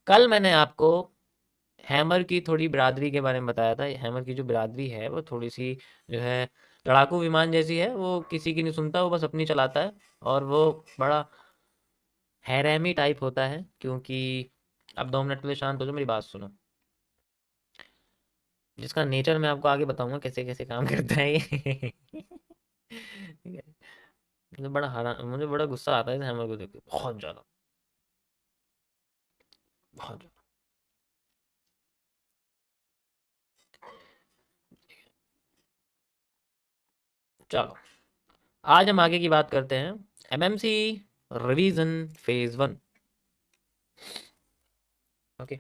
कल मैंने आपको हैमर की थोड़ी बिरादरी के बारे में बताया था। हैमर की जो बिरादरी है वो थोड़ी सी जो है लड़ाकू विमान जैसी है, वो किसी की नहीं सुनता, वो बस अपनी चलाता है। और वो बड़ा हैरेमी टाइप होता है, क्योंकि अब 2 मिनट के लिए शांत हो जाओ, मेरी बात सुनो। जिसका नेचर मैं आपको आगे बताऊंगा कैसे कैसे काम करता है ये। ठीक है। मुझे बड़ा गुस्सा आता है इस हैमर को देख के, बहुत ज़्यादा, बहुत ज़्यादा। चलो, आज हम आगे की बात करते हैं। MMC revision phase 1। Okay.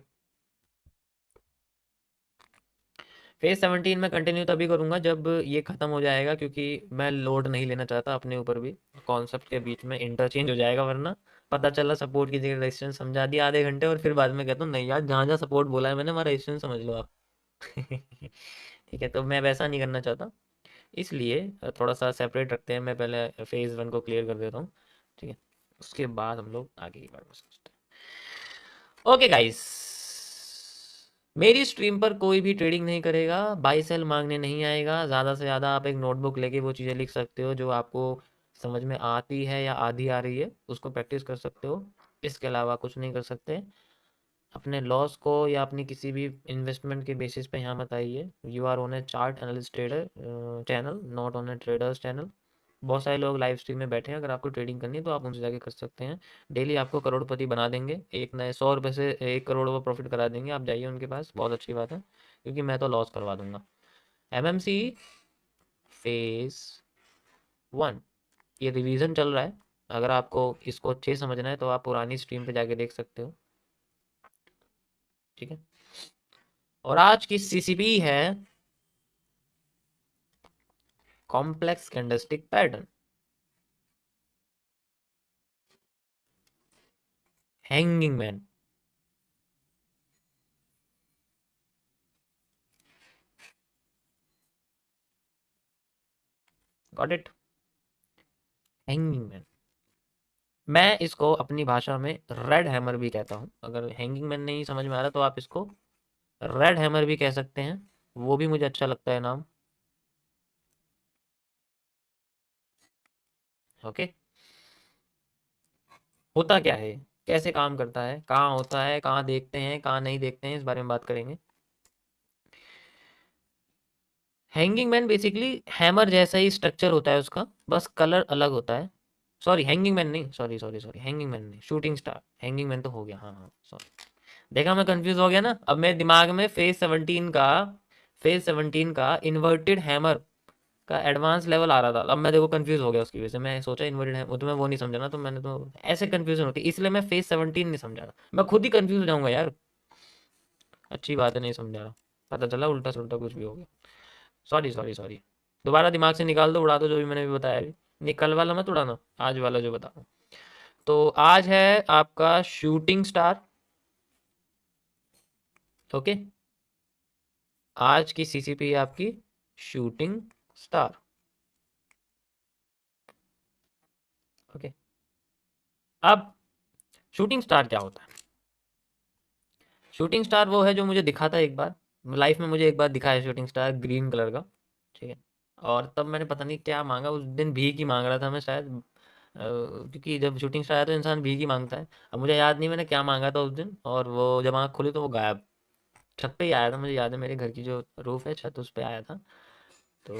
Phase 17 में कंटिन्यू तभी करूंगा जब ये खत्म हो जाएगा, क्योंकि मैं लोड नहीं लेना चाहता अपने ऊपर भी। कॉन्सेप्ट के बीच में इंटरचेंज हो जाएगा, वरना पता चला सपोर्ट की जगह रेजिस्टेंस समझा दिया आधे घंटे, और फिर बाद में कहता हूँ नहीं यार, जहाँ जहाँ सपोर्ट बोला है मैंने वहाँ रेजिस्टेंस समझ लो आप। ठीक है, तो मैं वैसा नहीं करना चाहता। इसलिए थोड़ा सा सेपरेट रखते हैं। मैं पहले फेज 1 को क्लियर कर देता हूँ। ठीक है, उसके बाद हम लोग आगे की बात में सोचते हैं। ओके गाइस, मेरी स्ट्रीम पर कोई भी ट्रेडिंग नहीं करेगा, बाई सेल मांगने नहीं आएगा। ज़्यादा से ज़्यादा आप एक नोटबुक लेके वो चीज़ें लिख सकते हो जो आपको समझ में आती है या आधी आ रही है, उसको प्रैक्टिस कर सकते हो। इसके अलावा कुछ नहीं कर सकते। अपने लॉस को या अपनी किसी भी इन्वेस्टमेंट के बेसिस पे यहाँ मत आइए। You are on a chart analyst trader channel, not on a traders channel. बहुत सारे लोग लाइव स्ट्रीम में बैठे हैं, अगर आपको ट्रेडिंग करनी है तो आप उनसे जाके कर सकते हैं। डेली आपको करोड़पति बना देंगे, एक नए 100 रुपये से 1 करोड़ वो प्रॉफिट करा देंगे। आप जाइए उनके पास, बहुत अच्छी बात है, क्योंकि मैं तो लॉस करवा दूंगा। एमएमसी फेज 1, ये रिवीजन चल रहा है। अगर आपको इसको अच्छे से समझना है तो आप पुरानी स्ट्रीम पे जाके देख सकते हो। ठीक है, और आज की सीसीपी है complex candlestick pattern, hanging man. Got it? Hanging man, मैं इसको अपनी भाषा में रेड हैमर भी कहता हूँ। अगर हैंगिंग मैन नहीं समझ में आ रहा तो आप इसको रेड हैमर भी कह सकते हैं, वो भी मुझे अच्छा लगता है नाम। ओके, होता क्या है, कैसे काम करता है, कहाँ होता है, कहाँ देखते हैं, कहाँ नहीं देखते हैं, इस बारे में बात करेंगे। हैंगिंग मैन बेसिकली हैमर जैसा ही स्ट्रक्चर होता है उसका, बस कलर अलग होता है। सॉरी, हैंगिंग मैन नहीं, sorry sorry sorry, hanging man नहीं, शूटिंग स्टार। हैंगिंग मैन तो हो गया, हाँ हाँ सॉरी। देखा, मैं कंफ्यूज हो गया ना। अब मेरे दिमाग में फेज 17 का इन्वर्टेड हैमर का एडवांस लेवल आ रहा था। अब मैं देखो कंफ्यूज हो गया, उसकी वजह से मैं सोचा इन्वर्टेड है, वो तो मैं वो नहीं समझा ना, तो मैंने तो ऐसे कंफ्यूजन होती, इसलिए मैं फेज 17 नहीं समझा रहा। मैं खुद ही कंफ्यूज हो जाऊंगा यार। अच्छी बात है, नहीं समझा रहा, पता चला उल्टा सुल्टा कुछ भी हो गया। सॉरी सॉरी सॉरी, दोबारा दिमाग से निकाल दो, उड़ा दो जो भी मैंने भी बताया अभी। नहीं, कल वाला मत उड़ाना, आज वाला जो बता रहा हूँ। तो आज है आपका शूटिंग स्टार। ओके, आज की सीसीपी है आपकी शूटिंग स्टार। ओके, अब शूटिंग स्टार क्या होता है? शूटिंग स्टार वो है जो मुझे दिखा था एक बार लाइफ में। मुझे एक बार दिखा है शूटिंग स्टार ग्रीन कलर का। ठीक है, और तब मैंने पता नहीं क्या मांगा, उस दिन भीख ही मांग रहा था मैं शायद, क्योंकि जब शूटिंग स्टार आया तो इंसान भीख ही मांगता है। अब मुझे याद नहीं मैंने क्या मांगा था उस दिन, और वो जब आँख खुली तो वो गायब। छत पे ही आया था, मुझे याद है, मेरे घर की जो रूफ है छत, उस पे आया था। तो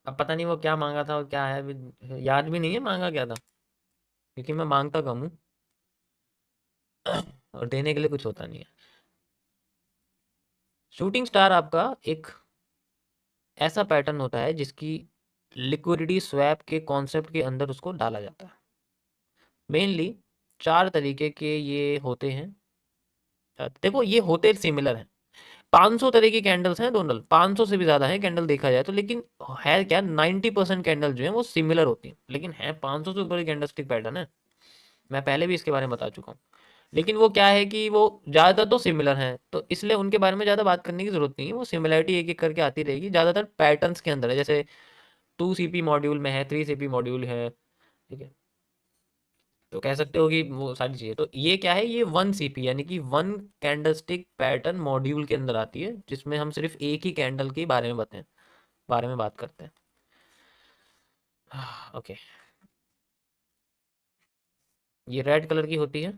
अब पता नहीं वो क्या मांगा था और क्या है, अभी याद भी नहीं है मांगा क्या था, क्योंकि मैं मांगता कम हूँ। और देने के लिए कुछ होता नहीं है। शूटिंग स्टार आपका एक ऐसा पैटर्न होता है जिसकी लिक्विडिटी स्वैप के कॉन्सेप्ट के अंदर उसको डाला जाता है। मेनली 4 तरीके के ये होते हैं। देखो, ये होते सिमिलर हैं। 500 तरह की कैंडल्स हैं डोनल, 500 से भी ज़्यादा है कैंडल देखा जाए तो, लेकिन है क्या, 90% कैंडल जो है वो सिमिलर होती हैं, लेकिन है 500 से ऊपर कैंडल स्टिक पैटर्न है। मैं पहले भी इसके बारे में बता चुका हूँ। लेकिन वो क्या है कि वो ज़्यादातर तो सिमिलर हैं, तो इसलिए उनके बारे में ज़्यादा बात करने की ज़रूरत नहीं है। वो सिमिलरिटी एक एक करके आती रहेगी, ज़्यादातर पैटर्न्स के अंदर है। जैसे 2 CP मॉड्यूल में है, 3 CP मॉड्यूल है। ठीक है, तो कह सकते हो कि वो सारी चीजें, तो ये क्या है, ये 1 CP यानी कि 1 कैंडलस्टिक पैटर्न मॉड्यूल के अंदर आती है, जिसमें हम सिर्फ एक ही कैंडल के बारे में बात करते हैं। ओके, ये रेड कलर की होती है।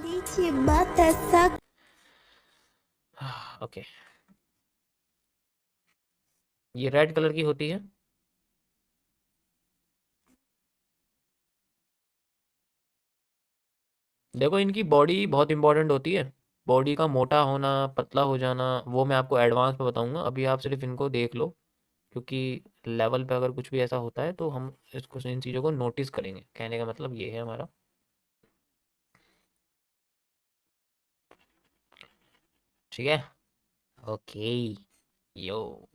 देखिए बात ऐसा। ओके, ये रेड कलर की होती है। देखो, इनकी बॉडी बहुत इंपॉर्टेंट होती है। बॉडी का मोटा होना, पतला हो जाना, वो मैं आपको एडवांस में बताऊंगा, अभी आप सिर्फ इनको देख लो, क्योंकि लेवल पे अगर कुछ भी ऐसा होता है तो हम इसको, इन चीज़ों को नोटिस करेंगे। कहने का मतलब ये है हमारा। ठीक है। ओके। यो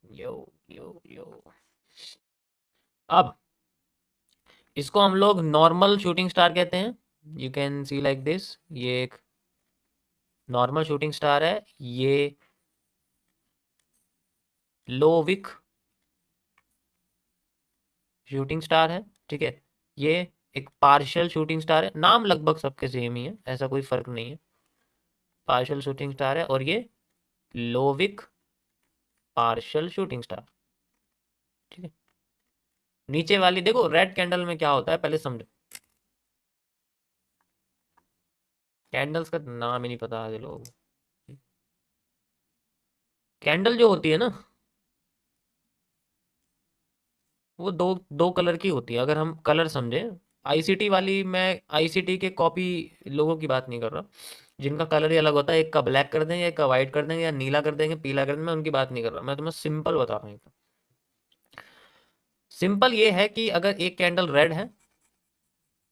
यो यो यो। अब इसको हम लोग नॉर्मल शूटिंग स्टार कहते हैं। You can see like this, ये एक नॉर्मल शूटिंग स्टार है। ये लो विक शूटिंग स्टार है। ठीक है। ये एक पार्शियल शूटिंग स्टार है। नाम लगभग सबके सेम ही है, ऐसा कोई फर्क नहीं है। पार्शियल शूटिंग स्टार है। और ये लोविक पार्शियल शूटिंग स्टार। ठीक है। नीचे वाली देखो, रेड कैंडल में क्या होता है पहले समझो। कैंडल्स का नाम ही नहीं पता आधे लोगों को। कैंडल जो होती है ना, वो दो दो कलर की होती है, अगर हम कलर समझे। आईसीटी वाली, मैं आईसीटी के कॉपी लोगों की बात नहीं कर रहा, जिनका कलर ही अलग होता है। एक का ब्लैक कर देंगे, एक का व्हाइट कर देंगे, या नीला कर देंगे, पीला कर देंगे, मैं उनकी बात नहीं कर रहा, मैं तुम्हें सिंपल बता रहा हूँ एकदम। सिंपल ये है कि अगर एक कैंडल रेड है,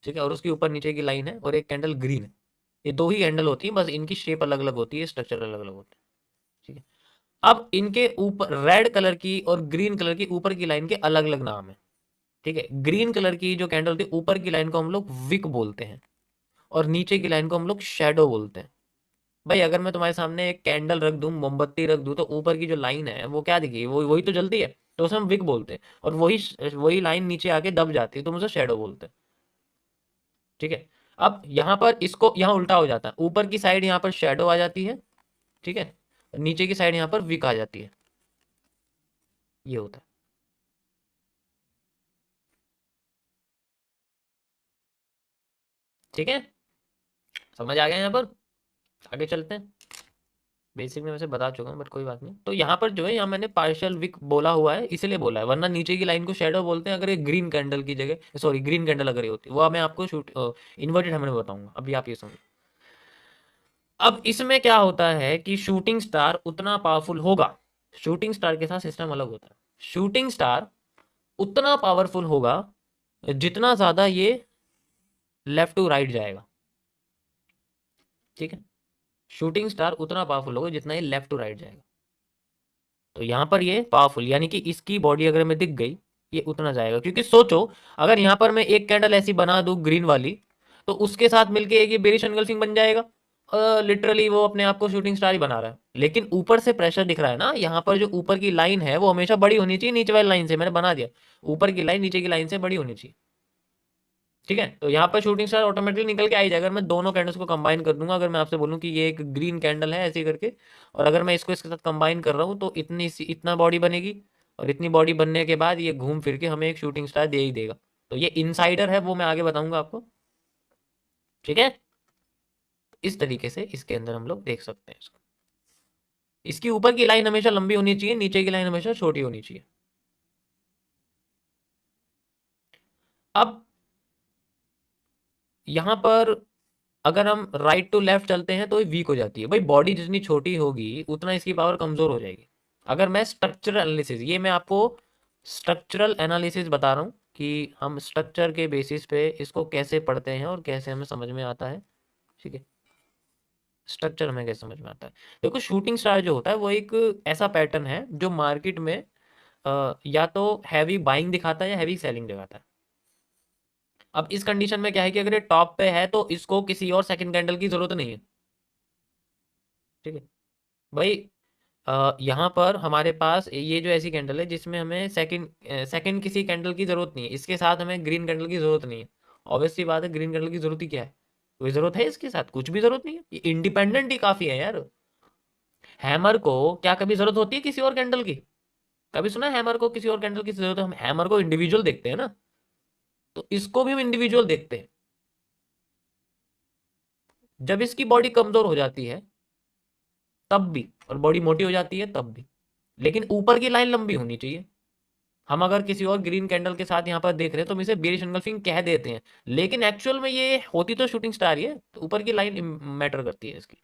ठीक है, और उसके ऊपर नीचे की लाइन है, और एक कैंडल ग्रीन है, ये दो ही कैंडल होती है, बस इनकी शेप अलग अलग होती है, स्ट्रक्चर अलग अलग होता है। ठीक है। अब इनके ऊपर रेड कलर की और ग्रीन कलर की ऊपर की लाइन के अलग अलग नाम है। ठीक है। ग्रीन कलर की जो कैंडल होती है, ऊपर की लाइन को हम लोग विक बोलते हैं, और नीचे की लाइन को हम लोग शेडो बोलते हैं। भाई, अगर मैं तुम्हारे सामने एक कैंडल रख दूं, मोमबत्ती रख दूं, तो ऊपर की जो लाइन है वो क्या दिखेगी, वो वही तो जलती है, तो उसे हम विक बोलते हैं। और वही वही लाइन नीचे आके दब जाती है, तो हम उसे शेडो बोलते हैं। ठीक है। अब यहाँ पर इसको यहाँ उल्टा हो जाता है, ऊपर की साइड यहाँ पर शेडो आ जाती है। ठीक है। नीचे की साइड यहाँ पर विक आ जाती है। ये होता है। ठीक है। समझ आ गया यहाँ पर। आगे चलते हैं। बेसिक में वैसे बता चुका हूँ, बट कोई बात नहीं। तो यहाँ पर जो है, यहाँ मैंने पार्शियल विक बोला हुआ है, इसलिए बोला है, वरना नीचे की लाइन को शेडो बोलते हैं अगर एक ग्रीन कैंडल की जगह, सॉरी, ग्रीन कैंडल अगर ये होती, वो मैं आपको शूट इन्वर्टेड हमने बताऊंगा। अभी आप ये समझो। अब इसमें क्या होता है कि शूटिंग स्टार उतना पावरफुल होगा, शूटिंग स्टार के साथ सिस्टम अलग होता है। शूटिंग स्टार उतना पावरफुल होगा जितना ज्यादा ये लेफ्ट टू राइट जाएगा। ठीक है। शूटिंग स्टार उतना पावरफुल होगा जितना ये लेफ्ट टू राइट जाएगा। तो यहाँ पर ये पावरफुल यानी कि इसकी बॉडी अगर मैं दिख गई, ये उतना जाएगा। क्योंकि सोचो, अगर यहाँ पर मैं एक कैंडल ऐसी बना दूं ग्रीन वाली, तो उसके साथ मिलके एक ये बेरिश एनगल्फिंग बन जाएगा। लिटरली वो अपने आप को शूटिंग स्टार ही बना रहा है। लेकिन ऊपर से प्रेशर दिख रहा है ना, यहाँ पर जो ऊपर की लाइन है वो हमेशा बड़ी होनी चाहिए नीचे वाली लाइन से, मैंने बना दिया। ऊपर की लाइन नीचे की लाइन से बड़ी होनी चाहिए। ठीक है। तो यहाँ पर शूटिंग स्टार ऑटोमेटिकली निकल के आ ही जाएगा। अगर मैं दोनों कैंडल्स को कंबाइन कर दूंगा, अगर मैं आपसे बोलूँ कि ये एक ग्रीन कैंडल है ऐसे करके, और अगर मैं इसको इसके साथ कंबाइन कर रहा हूँ, तो इतना बॉडी बनेगी, और इतनी बॉडी बनने के बाद ये घूम फिर के हमें एक शूटिंग स्टार दे ही देगा। तो ये इनसाइडर है, वो मैं आगे बताऊंगा आपको। ठीक है। इस तरीके से इसके अंदर हम लोग देख सकते हैं इसको। इसकी ऊपर की लाइन हमेशा लंबी होनी चाहिए, नीचे की लाइन हमेशा छोटी होनी चाहिए। अब यहाँ पर अगर हम राइट टू लेफ्ट चलते हैं तो ये वीक हो जाती है। भाई, बॉडी जितनी छोटी होगी उतना इसकी पावर कमजोर हो जाएगी। अगर मैं स्ट्रक्चरल एनालिसिस, ये मैं आपको स्ट्रक्चरल एनालिसिस बता रहा हूँ कि हम स्ट्रक्चर के बेसिस पे इसको कैसे पढ़ते हैं और कैसे हमें समझ में आता है। ठीक है। स्ट्रक्चर हमें कैसे समझ में आता है। देखो, शूटिंग स्टार जो होता है वो एक ऐसा पैटर्न है जो मार्केट में या तो हैवी बाइंग दिखाता है या हैवी सेलिंग दिखाता है। अब इस कंडीशन में क्या है कि अगर ये टॉप पे है तो इसको किसी और सेकंड कैंडल की जरूरत नहीं है। ठीक है। भाई यहाँ पर हमारे पास ये जो ऐसी कैंडल है जिसमें हमें सेकंड किसी कैंडल की जरूरत नहीं है, इसके साथ हमें ग्रीन कैंडल की जरूरत नहीं है। ऑब्वियस सी बात है, ग्रीन कैंडल की जरूरत ही क्या है, कोई जरूरत है इसके साथ, कुछ भी जरूरत नहीं है, ये इंडिपेंडेंट ही काफी है यार। हैमर को क्या कभी जरूरत होती है किसी और कैंडल की? कभी सुना है हैमर को किसी और कैंडल की जरूरत है? हम हैमर को इंडिविजुअल देखते हैं ना, तो इसको भी हम इंडिविजुअल देखते हैं। जब इसकी बॉडी कमजोर हो जाती है तब भी, और बॉडी मोटी हो जाती है तब भी, लेकिन ऊपर की लाइन लंबी होनी चाहिए। हम अगर किसी और ग्रीन कैंडल के साथ यहाँ पर देख रहे हैं तो हम इसे बेरिश एंगल्फिंग कह देते हैं, लेकिन एक्चुअल में ये होती तो शूटिंग स्टार ही है, तो ऊपर की लाइन मैटर करती है इसकी।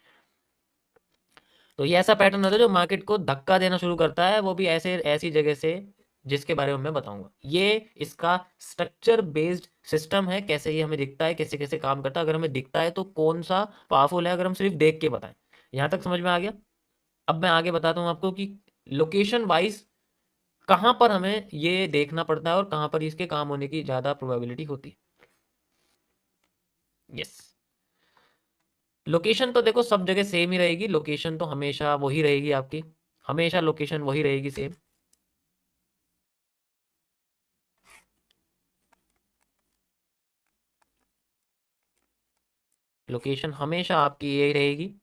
तो ये ऐसा पैटर्न होता है जो मार्केट को धक्का देना शुरू करता है, वो भी ऐसे ऐसी जगह से जिसके बारे में मैं बताऊंगा। ये इसका स्ट्रक्चर बेस्ड सिस्टम है, कैसे ये हमें दिखता है, कैसे कैसे काम करता है, अगर हमें दिखता है तो कौन सा पावरफुल है, अगर हम सिर्फ देख के बताएं। यहाँ तक समझ में आ गया? अब मैं आगे बताता हूँ आपको कि लोकेशन वाइज कहाँ पर हमें ये देखना पड़ता है और कहाँ पर इसके काम होने की ज़्यादा प्रोबेबिलिटी होती है। यस, लोकेशन तो देखो सब जगह सेम ही रहेगी, लोकेशन तो हमेशा वही रहेगी आपकी, हमेशा लोकेशन वही रहेगी सेम। लोकेशन हमेशा आपकी यही रहेगी,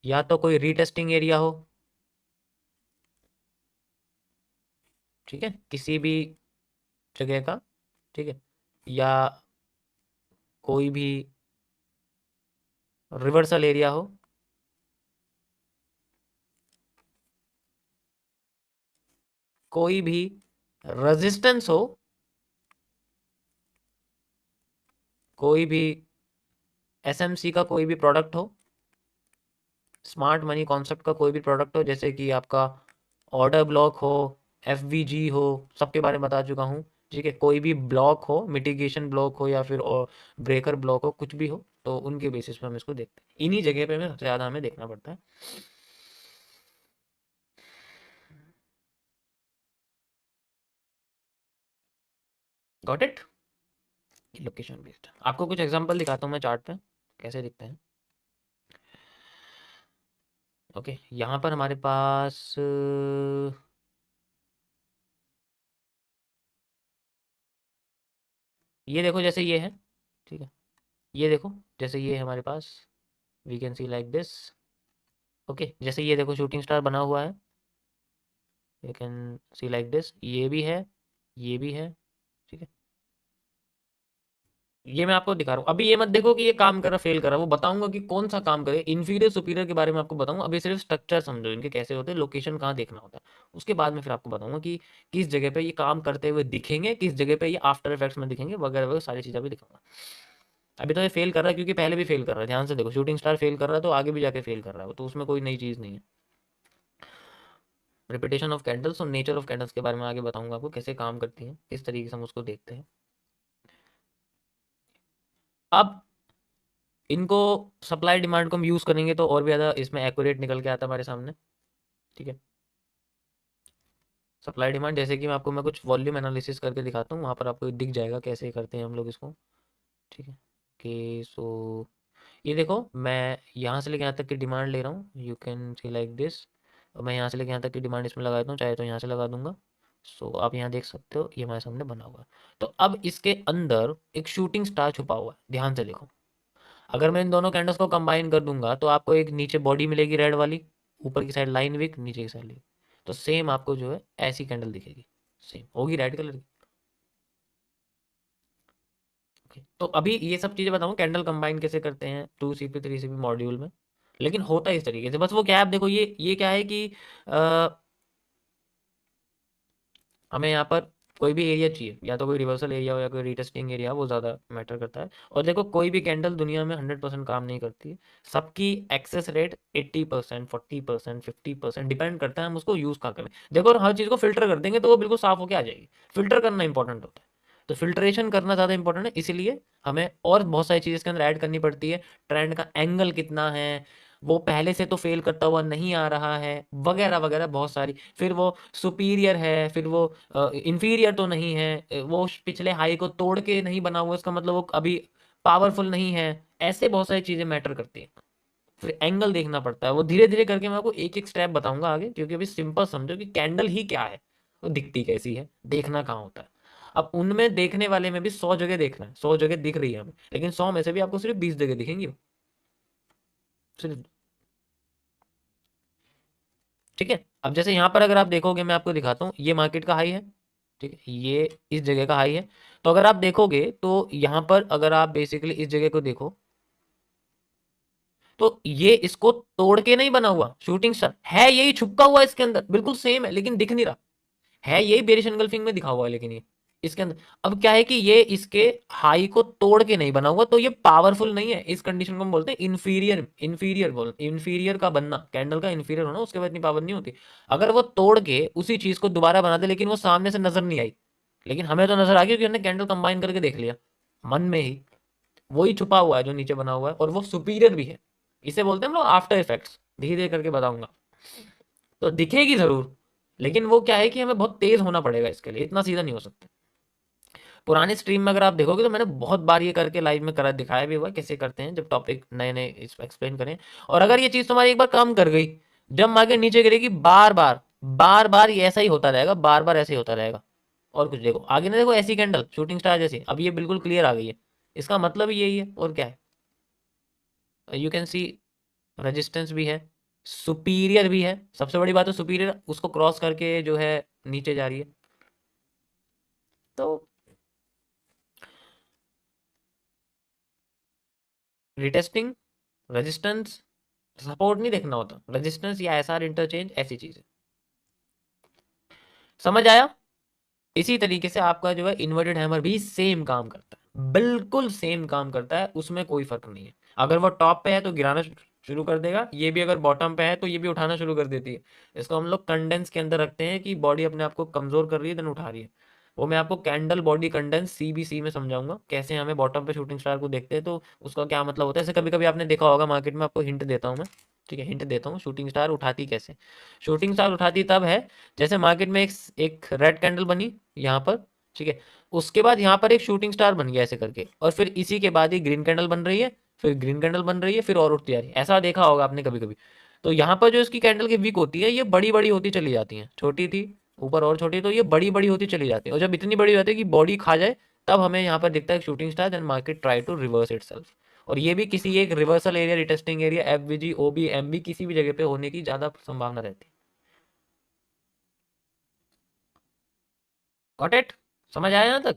या तो कोई रीटेस्टिंग एरिया हो, ठीक है, किसी भी जगह का, ठीक है, या कोई भी रिवर्सल एरिया हो, कोई भी रेजिस्टेंस हो, कोई भी एसएमसी का कोई भी प्रोडक्ट हो, स्मार्ट मनी कॉन्सेप्ट का कोई भी प्रोडक्ट हो, जैसे कि आपका ऑर्डर ब्लॉक हो, एफवीजी हो, सबके बारे में बता चुका हूँ, ठीक है, कोई भी ब्लॉक हो, मिटिगेशन ब्लॉक हो या फिर ब्रेकर ब्लॉक हो, कुछ भी हो, तो उनके बेसिस पे हम इसको देखते हैं, इन्हीं जगह पे हमें सबसे ज़्यादा हमें देखना पड़ता है। Got it? लोकेशन बेस्ड आपको कुछ एग्जांपल दिखाता हूँ मैं चार्ट पे कैसे दिखते हैं। ओके, यहाँ पर हमारे पास ये देखो जैसे ये है, ठीक है, ये देखो जैसे ये है हमारे पास, we can see like this. Okay, जैसे ये देखो शूटिंग स्टार बना हुआ है, you can see like this, ये भी है, ये भी है, ठीक है। ये मैं आपको दिखा रहा हूँ, अभी ये मत देखो कि ये काम कर रहा फेल कर रहा, वो बताऊंगा कि कौन सा काम करे, इन्फीरियर सुपीरियर के बारे में आपको बताऊंगा, अभी सिर्फ स्ट्रक्चर समझो इनके कैसे होते हैं, लोकेशन कहाँ देखना होता है, उसके बाद में फिर आपको बताऊंगा कि किस जगह पे ये काम करते हुए दिखेंगे, किस जगह पे ये आफ्टर इफेक्ट्स में दिखेंगे, वगैरह वगैरह सारी चीज़ें भी दिखाऊंगा। अभी तो ये फेल कर रहा है क्योंकि पहले भी फेल कर रहा है, ध्यान से देखो, शूटिंग स्टार फेल कर रहा है तो आगे भी जाके फेल कर रहा है, तो उसमें कोई नई चीज़ नहीं है। रिपीटेशन ऑफ कैंडल्स और नेचर ऑफ कैंडल्स के बारे में आगे बताऊंगा आपको, कैसे काम करती हैं, किस तरीके से हम उसको देखते हैं। अब इनको सप्लाई डिमांड को हम यूज़ करेंगे तो और भी ज़्यादा इसमें एक्यूरेट निकल के आता है हमारे सामने, ठीक है। सप्लाई डिमांड जैसे कि मैं कुछ वॉल्यूम एनालिसिस करके दिखाता हूँ, वहाँ पर आपको दिख जाएगा कैसे करते हैं हम लोग इसको, ठीक है। कि सो ये देखो, मैं यहाँ से लेके यहाँ तक की डिमांड ले रहा हूँ, you can see like this, और मैं यहाँ से लेके यहाँ तक की डिमांड इसमें लगा देता हूँ, चाहे तो यहाँ से लगा दूंगा। सो आप यहाँ देख सकते हो ये हमारे सामने बना हुआ है। तो अब इसके अंदर एक शूटिंग स्टार छुपा हुआ है, ध्यान से देखो, अगर मैं इन दोनों कैंडल्स को कंबाइन कर दूंगा तो आपको एक नीचे बॉडी मिलेगी रेड वाली, ऊपर की साइड लाइन विक, नीचे की साइड, तो सेम आपको जो है ऐसी कैंडल दिखेगी, सेम होगी रेड कलर की। ओके, तो अभी ये सब चीजें बताऊँ कैंडल कंबाइन कैसे करते हैं 2CP 3CP मॉड्यूल में, लेकिन होता है इस तरीके से, बस वो क्या है, आप देखो ये क्या है कि आ, हमें यहाँ पर कोई भी एरिया चाहिए, या तो कोई रिवर्सल एरिया हो या कोई रीटेस्टिंग एरिया, वो ज़्यादा मैटर करता है। और देखो कोई भी कैंडल दुनिया में 100% काम नहीं करती है, सबकी एक्सेस रेट 80%, 40%, 50% डिपेंड करता है हम उसको यूज़ कहाँ करें। देखो और हर चीज़ को फिल्टर कर देंगे तो वो बिल्कुल साफ होकर आ जाएगी, फिल्टर करना इंपॉर्टेंट होता है, तो फिल्ट्रेशन करना ज़्यादा इंपॉर्टेंट है, इसीलिए हमें और बहुत सारी चीज़ इसके अंदर ऐड करनी पड़ती है, ट्रेंड का एंगल कितना है, वो पहले से तो फेल करता हुआ नहीं आ रहा है, वगैरह वगैरह बहुत सारी, फिर वो सुपीरियर है, फिर वो इंफीरियर तो नहीं है, वो पिछले हाई को तोड़ के नहीं बना हुआ, इसका मतलब वो अभी पावरफुल नहीं है, ऐसे बहुत सारी चीज़ें मैटर करती हैं। फिर एंगल देखना पड़ता है। वो धीरे धीरे करके मैं आपको एक एक स्टेप बताऊंगा आगे, क्योंकि अभी सिंपल समझो कि कैंडल ही क्या है, वो दिखती कैसी है, देखना कहाँ होता है। अब उनमें देखने वाले में भी 100 जगह देखना है, 100 जगह दिख रही है हमें, लेकिन 100 में से भी आपको सिर्फ 20 जगह दिखेंगी सिर्फ। ठीक है, अब जैसे यहाँ पर अगर आप देखोगे, मैं आपको दिखाता हूँ, ये मार्केट का हाई है, ठीक है, ये इस जगह का हाई है। तो अगर आप देखोगे तो यहाँ पर अगर आप बेसिकली इस जगह को देखो, तो ये इसको तोड़ के नहीं बना हुआ शूटिंग स्टार है, यही छुपका हुआ इसके अंदर, बिल्कुल सेम है लेकिन दिख नहीं रहा है, यही बेरिश एंगल्फिंग में दिखा हुआ है, लेकिन ये इसके अंदर अब क्या है कि ये इसके हाई को तोड़ के नहीं बना हुआ, तो ये पावरफुल नहीं है। इस कंडीशन को हम बोलते हैं इन्फीरियर, इन्फीरियर का बनना, कैंडल का इन्फीरियर होना, उसके बाद इतनी पावर नहीं होती। अगर वो तोड़ के उसी चीज को दोबारा बना दे, लेकिन वो सामने से नजर नहीं आई, लेकिन हमें तो नजर आ गई, क्योंकि हमने कैंडल कंबाइन करके देख लिया मन में ही, वही छुपा हुआ है जो नीचे बना हुआ है, और वो सुपीरियर भी है। इसे बोलते हैं हम लोग आफ्टर इफेक्ट्स, धीरे धीरे करके बताऊंगा। तो दिखेगी जरूर, लेकिन वो क्या है कि हमें बहुत तेज होना पड़ेगा इसके लिए, इतना सीधा नहीं हो सकता। पुरानी स्ट्रीम में अगर आप देखोगे तो मैंने बहुत बार ये करके लाइव में करा दिखाया भी हुआ है, कैसे करते हैं जब टॉपिक नए नए इस एक्सप्लेन करें। और अगर ये चीज तुम्हारी एक बार काम कर गई, जब मार्केट नीचे गिरेगी बार बार ये ऐसा ही होता रहेगा, बार बार ऐसे ही होता रहेगा। और कुछ देखो आगे ना, देखो ऐसी कैंडल शूटिंग स्टार जैसी, अब ये बिल्कुल क्लियर आ गई है, इसका मतलब ही यही है, और क्या है। यू कैन सी रेजिस्टेंस भी है, सुपीरियर भी है, सबसे बड़ी बात है सुपीरियर उसको क्रॉस करके जो है नीचे जा रही है। तो रिटेस्टिंग, रेजिस्टेंस, सपोर्ट नहीं देखना होता, रेजिस्टेंस या एसआर इंटरचेंज ऐसी चीज है। समझ आया। इसी तरीके से आपका जो है इन्वर्टेड हैमर भी सेम काम करता है, बिल्कुल सेम काम करता है, उसमें कोई फर्क नहीं है। अगर वो टॉप पे है तो गिराना शुरू कर देगा, ये भी अगर बॉटम पे है तो ये भी उठाना शुरू कर देती है। इसको हम लोग कंडेंस के अंदर रखते हैं कि बॉडी अपने आप को कमजोर कर रही है देन उठा रही है। वो मैं आपको कैंडल बॉडी कंडेंस CBC में समझाऊंगा, कैसे हमें बॉटम पे शूटिंग स्टार को देखते हैं तो उसका क्या मतलब होता है। ऐसे कभी कभी आपने देखा होगा मार्केट में, आपको हिंट देता हूँ मैं, ठीक है, हिंट देता हूँ। शूटिंग स्टार उठाती कैसे, शूटिंग स्टार उठाती तब है जैसे मार्केट में एक रेड कैंडल बनी यहाँ पर, ठीक है, उसके बाद यहाँ पर एक शूटिंग स्टार बन गया ऐसे करके, और फिर इसी के बाद ही ग्रीन कैंडल बन रही है, फिर ग्रीन कैंडल बन रही है, फिर और उठती जा रही है, ऐसा देखा होगा आपने कभी कभी। तो यहाँ पर जो इसकी कैंडल की विक होती है, ये बड़ी बड़ी होती चली जाती है, छोटी थी ऊपर और छोटी, तो ये बड़ी बड़ी होती चली जाती है, और जब इतनी बड़ी हो जाती है कि बॉडी खा जाए, तब हमें यहाँ पर दिखता है shooting star, then market try to reverse itself. और ये भी किसी एक reversal area, retesting area, FVG OB MB किसी भी जगह पे होने की ज्यादा संभावना रहती है। गॉट इट, समझ आया यहाँ तक।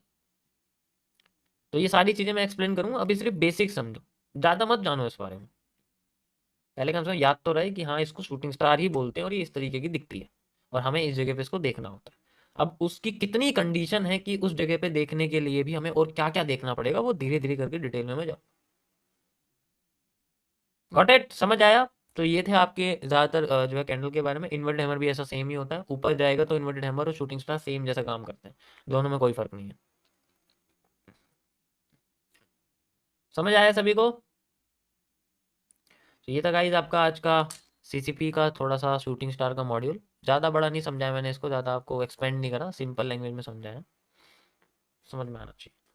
तो ये सारी चीजें मैं एक्सप्लेन करूंगा, अभी सिर्फ बेसिक समझो, ज्यादा मत जानो इस बारे में। पहले कम से कम याद तो रहे कि हाँ इसको शूटिंग स्टार ही बोलते हैं और ये इस तरीके की दिखती है, और हमें इस जगह पे इसको देखना होता है। अब उसकी कितनी कंडीशन है कि उस जगह पे देखने के लिए भी हमें और क्या क्या देखना पड़ेगा, वो धीरे धीरे करके डिटेल में मैं जाऊँ। गॉट इट, समझ आया। तो ये थे आपके ज्यादातर जो है कैंडल के बारे में। इन्वर्टेड हैमर भी ऐसा सेम ही होता है, ऊपर जाएगा तो इन्वर्टेड हैमर और शूटिंग स्टार सेम जैसा काम करते हैं, दोनों में कोई फर्क नहीं है। समझ आया सभी को। तो ये था गाइस आपका आज का CCP का थोड़ा सा शूटिंग स्टार का मॉड्यूल। ज़्यादा बड़ा नहीं समझाया मैंने इसको, ज़्यादा आपको एक्सपेंड नहीं करा, सिंपल लैंग्वेज में समझाया, समझ में आना चाहिए।